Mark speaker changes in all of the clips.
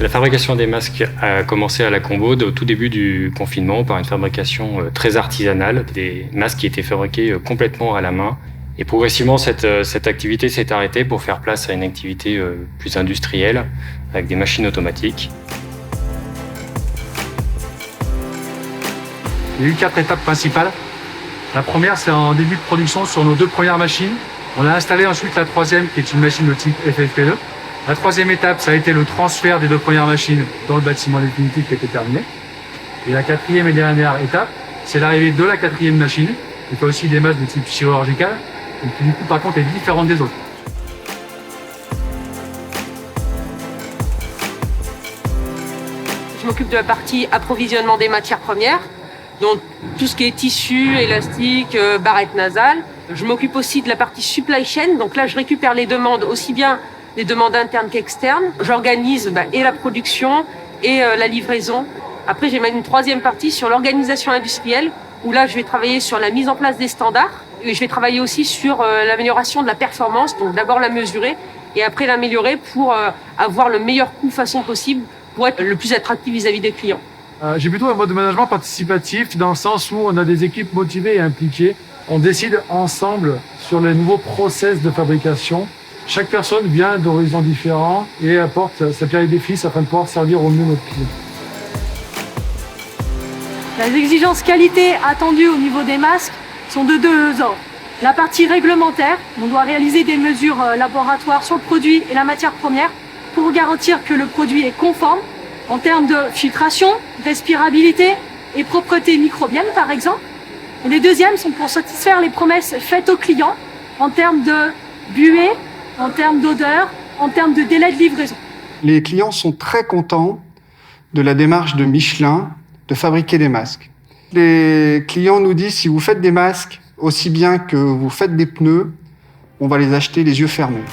Speaker 1: La fabrication des masques a commencé à la Combaude au tout début du confinement par une fabrication très artisanale, des masques qui étaient fabriqués complètement à la main. Et progressivement, cette activité s'est arrêtée pour faire place à une activité plus industrielle avec des machines automatiques.
Speaker 2: Il y a eu 4 étapes principales. La première, c'est en début de production sur nos 2 premières machines. On a installé ensuite la troisième, qui est une machine de type FFP2. La troisième étape, ça a été le transfert des 2 premières machines dans le bâtiment définitif qui était terminé. Et la quatrième et dernière étape, c'est l'arrivée de la 4e machine, qui fait aussi des masques de type chirurgical, et qui du coup, par contre, est différente des autres.
Speaker 3: Je m'occupe de la partie approvisionnement des matières premières, donc tout ce qui est tissu, élastique, barrette nasale. Je m'occupe aussi de la partie supply chain, donc là je récupère les demandes, aussi bien les demandes internes qu'externes. J'organise et la production et la livraison. Après j'ai même une 3e partie sur l'organisation industrielle, où là je vais travailler sur la mise en place des standards, et je vais travailler aussi sur l'amélioration de la performance, donc d'abord la mesurer, et après l'améliorer pour avoir le meilleur coût façon possible, pour être le plus attractif vis-à-vis des clients.
Speaker 2: J'ai plutôt un mode de management participatif dans le sens où on a des équipes motivées et impliquées. On décide ensemble sur les nouveaux process de fabrication. Chaque personne vient d'horizons différents et apporte sa pierre d'édifice afin de pouvoir servir au mieux notre client.
Speaker 4: Les exigences qualité attendues au niveau des masques sont de 2 ordres. La partie réglementaire, on doit réaliser des mesures laboratoires sur le produit et la matière première pour garantir que le produit est conforme en termes de filtration, respirabilité et propreté microbienne par exemple. Et les deuxièmes sont pour satisfaire les promesses faites aux clients en termes de buée, en termes d'odeur, en termes de délai de livraison.
Speaker 5: Les clients sont très contents de la démarche de Michelin de fabriquer des masques. Les clients nous disent si vous faites des masques aussi bien que vous faites des pneus, on va les acheter les yeux fermés.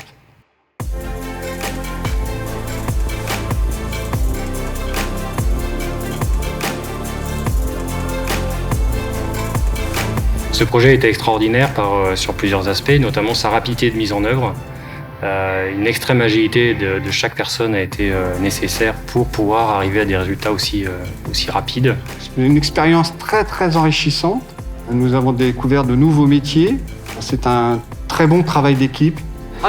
Speaker 1: Ce projet était extraordinaire sur plusieurs aspects, notamment sa rapidité de mise en œuvre. Une extrême agilité de chaque personne a été nécessaire pour pouvoir arriver à des résultats aussi rapides.
Speaker 5: C'est une expérience très très enrichissante. Nous avons découvert de nouveaux métiers. C'est un très bon travail d'équipe.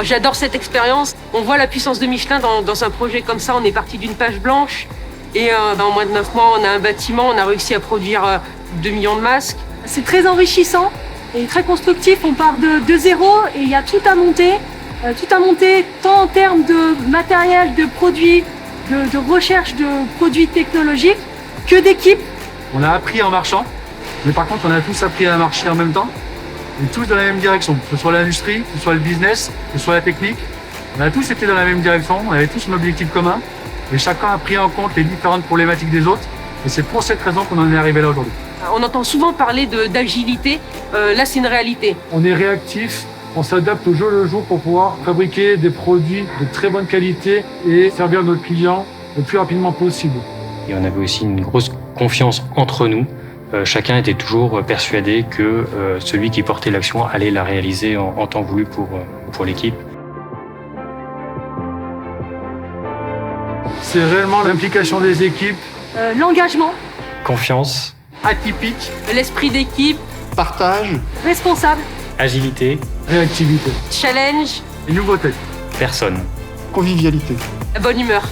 Speaker 3: J'adore cette expérience. On voit la puissance de Michelin dans un projet comme ça. On est parti d'une page blanche et en moins de 9 mois, on a un bâtiment, on a réussi à produire 2 millions de masques.
Speaker 4: C'est très enrichissant et très constructif. On part de zéro et il y a tout à monter. Tout à monter tant en termes de matériel, de produits, de recherche de produits technologiques que d'équipes.
Speaker 2: On a appris en marchant, mais par contre on a tous appris à marcher en même temps et tous dans la même direction, que ce soit l'industrie, que ce soit le business, que ce soit la technique. On a tous été dans la même direction, on avait tous un objectif commun et chacun a pris en compte les différentes problématiques des autres et c'est pour cette raison qu'on en est arrivé là aujourd'hui.
Speaker 3: On entend souvent parler d'agilité, là c'est une réalité.
Speaker 2: On est réactif, on s'adapte au jour le jour pour pouvoir fabriquer des produits de très bonne qualité et servir notre client le plus rapidement possible.
Speaker 1: Et on avait aussi une grosse confiance entre nous. Chacun était toujours persuadé que celui qui portait l'action allait la réaliser en temps voulu pour l'équipe.
Speaker 2: C'est réellement l'implication des équipes.
Speaker 4: L'engagement.
Speaker 1: Confiance.
Speaker 2: Atypique.
Speaker 3: L'esprit d'équipe.
Speaker 5: Partage.
Speaker 4: Responsable.
Speaker 1: Agilité.
Speaker 2: Réactivité.
Speaker 3: Challenge.
Speaker 2: Et nouveauté.
Speaker 1: Personne.
Speaker 5: Convivialité.
Speaker 3: La bonne humeur.